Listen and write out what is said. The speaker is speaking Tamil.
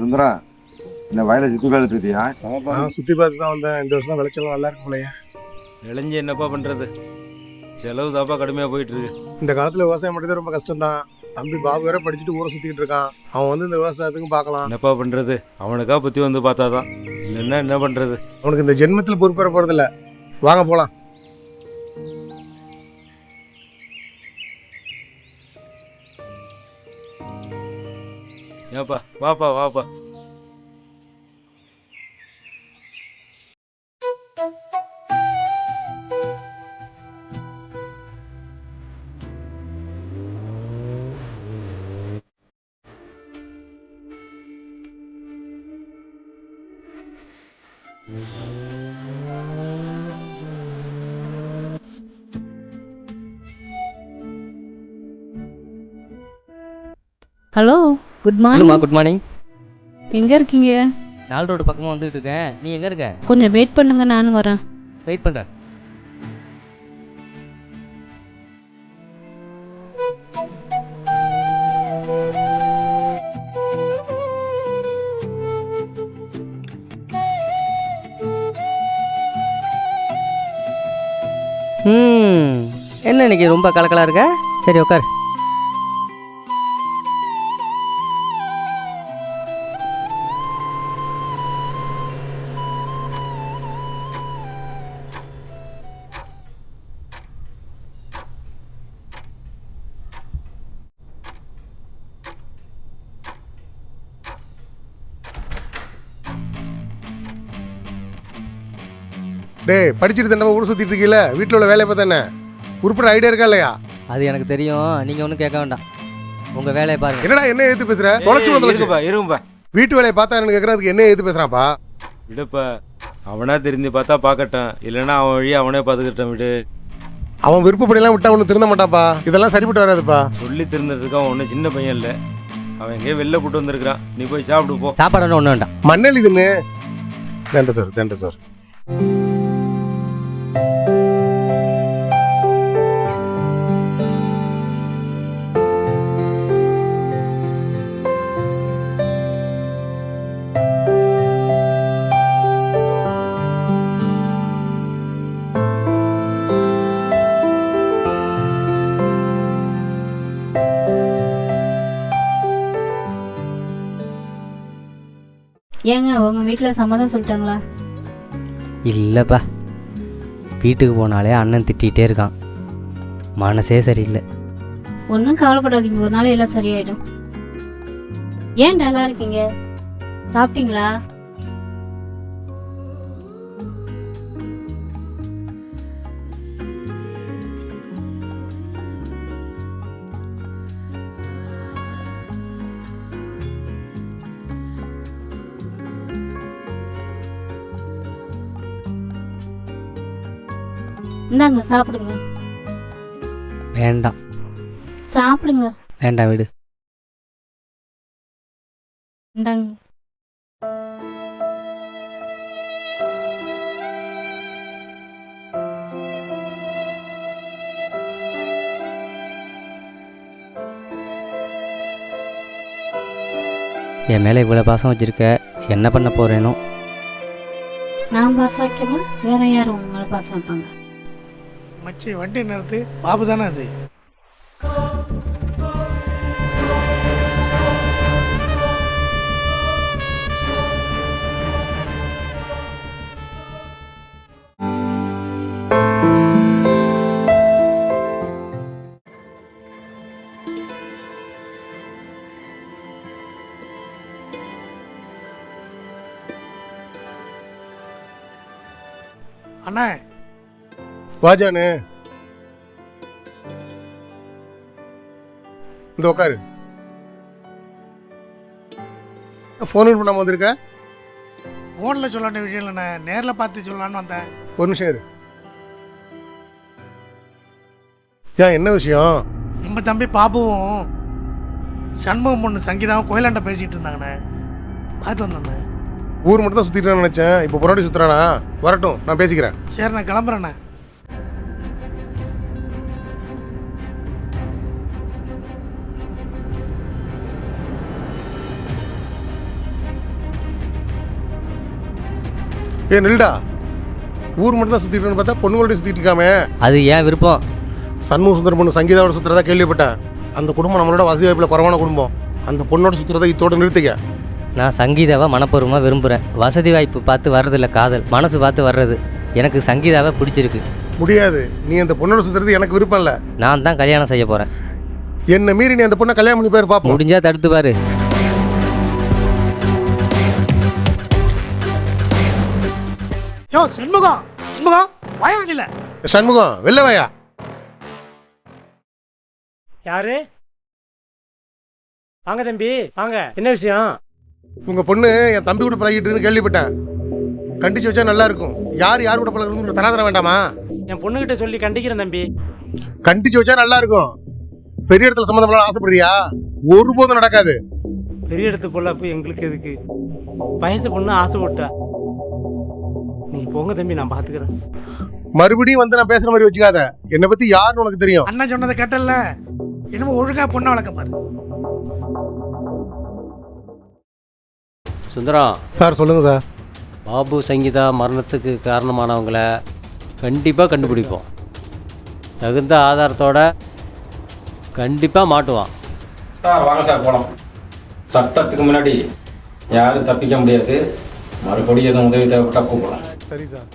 சுந்தரா, இந்த வயலை சுற்றி பார்த்துட்டியா? சுற்றி பார்த்து தான் வந்தேன். இந்த வருஷம் விளைச்சலும் நல்லா இருக்கு போலயே. விளைஞ்சி என்னப்பா பண்ணுறது, செலவு தாப்பா கடுமையாக போயிட்டு இருக்கு. இந்த காலத்தில் விவசாயம் பண்ணுறது ரொம்ப கஷ்டம் தான். தம்பி பாபு வேற படிச்சுட்டு ஊரை சுற்றிக்கிட்டு இருக்கான். அவன் வந்து இந்த விவசாயத்துக்கும் பார்க்கலாம். என்னப்பா பண்ணுறது, அவனுக்கா பற்றி வந்து பார்த்தா தான், இல்லைன்னா என்ன பண்ணுறது. அவனுக்கு இந்த ஜென்மத்தில் பொறுப்பேற போகிறதில்ல. வாங்க போகலாம். ஏப்பா வாப்பா வாப்பா. Hello, good morning. Good morning. எங்கே இருக்கீங்க? 4 ரோடு பக்கமாக வந்துட்டு இருக்கேன். நீ எங்கே இருக்க? கொஞ்சம் வெயிட் பண்ணுங்க, நானும் வரேன். வெயிட் பண்ணுறேன். என்ன இன்னைக்கு ரொம்ப கலக்கலாக இருக்க? சரி உட்கார். டேய், படிச்சுட்டு தானே ஊர் சுற்றிட்டு இருக்கீங்கள, வீட்டில் உள்ள வேலையை பார்த்தானே உருப்பட ஐடியா இருக்கா இல்லையா? அது எனக்கு தெரியும், நீங்கள் ஒன்றும் கேட்க வேண்டாம். உங்கள் வேலையை பாருங்க. என்னடா என்ன ஏற்று பேசுற? தொலைச்சு இருப்பா. வீட்டு வேலையை பார்த்தான்னு கேட்கறதுக்கு என்ன ஏற்று பேசுறாப்பா? விடுப்பா, அவனா தெரிஞ்சு பார்த்தா பார்க்கட்டும், இல்லைன்னா அவன் வழியை அவனே பார்த்துக்கிட்டான். விடு. அவன் விருப்பப்படியெல்லாம் விட்டா ஒன்றும் திருந்த மாட்டாப்பா. இதெல்லாம் சரிப்பட்டு வராதுப்பா. சொல்லி திருந்துறதுக்கு அவன் ஒன்றும் சின்ன பையன் இல்லை. அவன் எங்கேயோ வெளில கூட்டு வந்திருக்கிறான். நீ போய் சாப்பிட்டு போ. சாப்பாடு ஒன்றும் வேண்டாம். மண்ணல் இதுன்னு தேண்ட சார். ஏங்க, உங்க வீட்டில் சம்மதம் சொல்லிட்டாங்களா? இல்லைப்பா, வீட்டுக்கு போனாலே அண்ணன் திட்டிகிட்டே இருக்கான். மனசே சரியில்லை. ஒன்றும் கவலைப்படாதீங்க, ஒரு நாள் எல்லாம் சரியாயிடும். ஏன் நல்லா இருக்கீங்க? சாப்பிட்டீங்களா? இந்தாங்க, சாப்பிடுங்க. வேண்டாம். சாப்பிடுங்க. வேண்டாம், விடு. இந்தாங்க. என் மேலே இவ்வளோ பாசம் வச்சுருக்க, என்ன பண்ண போகிறேனோ? நான் பாசம் வைக்கமா, வேற யாரும் உங்க மேலே பாசம் வைப்பாங்க? மச்சி, வண்டி நிறுத்து. பாபு தானே அது? அண்ணா வாஜானு, இந்த உட்காரு. ஃபோன் பண்ணாம வந்திருக்க? ஃபோனில் சொல்ல வேண்டிய விஷயம் இல்லைண்ணே, நேரில் பார்த்து சொல்லலான்னு வந்தேன். ஒரு நிமிஷம் இரு. ஏன், என்ன விஷயம்? நம்ம தம்பி பாபுவும் சண்முகம் பொண்ணு சங்கீதாவும் கோயிலாண்ட பேசிகிட்டு இருந்தாங்கண்ணே, பார்த்து வந்தேண்ணே. ஊர் மட்டும் தான் சுற்றிட்டு நினச்சேன். இப்போ புறாடி சுற்றுறானா? வரட்டும், நான் பேசிக்கிறேன். சரி, நான் கிளம்புறேண்ணே. நில்டா, ஊர் மட்டும் தான் சுத்திட்டு பார்த்தா பொண்ணுங்களோட சுத்திட்டு இருக்காமே. அது ஏன் விருப்பம். சண்முக சுந்தரம் பொண்ணு சங்கீதாவோட சுத்துறதா கேள்விப்பட்டேன். அந்த குடும்பம் நம்மளோட வசதி வாய்ப்புல குறைவான குடும்பம். அந்த பொண்ணோட சுத்துறதை இதோட நிறுத்திக்க. நான் சங்கீதாவை மனப்பூர்வமாக விரும்புகிறேன். வசதி வாய்ப்பு பார்த்து வர்றதில்ல காதல், மனசு பார்த்து வர்றது. எனக்கு சங்கீதாவை பிடிச்சிருக்கு. முடியாது, நீ அந்த பொண்ணோட சுத்துறது எனக்கு விருப்பம் இல்லை. நான் தான் கல்யாணம் செய்ய போகிறேன். என்ன மீறி நீ அந்த பொண்ணை கல்யாணம் பண்ணி பேர் பார்ப்போம். முடிஞ்சா தடுத்து பாரு. யோ சண்முகம், சண்முகம் வாய வண்டியில. சண்முகம் வெளில வாயா. யாரு? வாங்க தம்பி வாங்க. என்ன விஷயம்? உங்க பொண்ணு என் தம்பி கூட பழகிட்டு இருக்குன்னு கேள்விப்பட்டேன். கண்டிச்சு வச்சா நல்லா இருக்கும். யார் யார் கூட பழகுறது தராதர வேண்டாமா? என் பொண்ணுகிட்ட சொல்லி கண்டிக்கிறேன் தம்பி. கண்டிச்சு வச்சா நல்லா இருக்கும். பெரிய இடத்துல சம்மந்தம் பண்ண ஆசைப்படுறியா? ஒருபோதும் நடக்காது. பெரிய இடத்து பொல்லாப்பு எங்களுக்கு எதுக்கு? வயசு பொண்ணு ஆசைப்பட்டா. நீங்க போங்க தம்பி, நான் பாத்துக்கிறேன். மறுபடியும் வந்து நான் பேசுற மாதிரி வச்சுக்காத. என்னை பத்தி யாருன்னு உனக்கு தெரியும். அண்ணன் சொன்னதை கேட்டல. என்னமோ ஒழுங்கா பொண்ணை வளர்க்க பாரு. சுந்தரம் சார் சொல்லுங்க சார். பாபு சங்கீதா மரணத்துக்கு காரணமானவங்கள கண்டிப்பாக கண்டுபிடிப்போம். தகுந்த ஆதாரத்தோட கண்டிப்பாக மாட்டுவான். சார் வாங்க சார் போகலாம். சட்டத்துக்கு முன்னாடி யாரும் தப்பிக்க முடியாது. மறுபடியும் எதுவும் உதவி தேவைப்பட்டா கூப்பிடலாம். சரி சார்.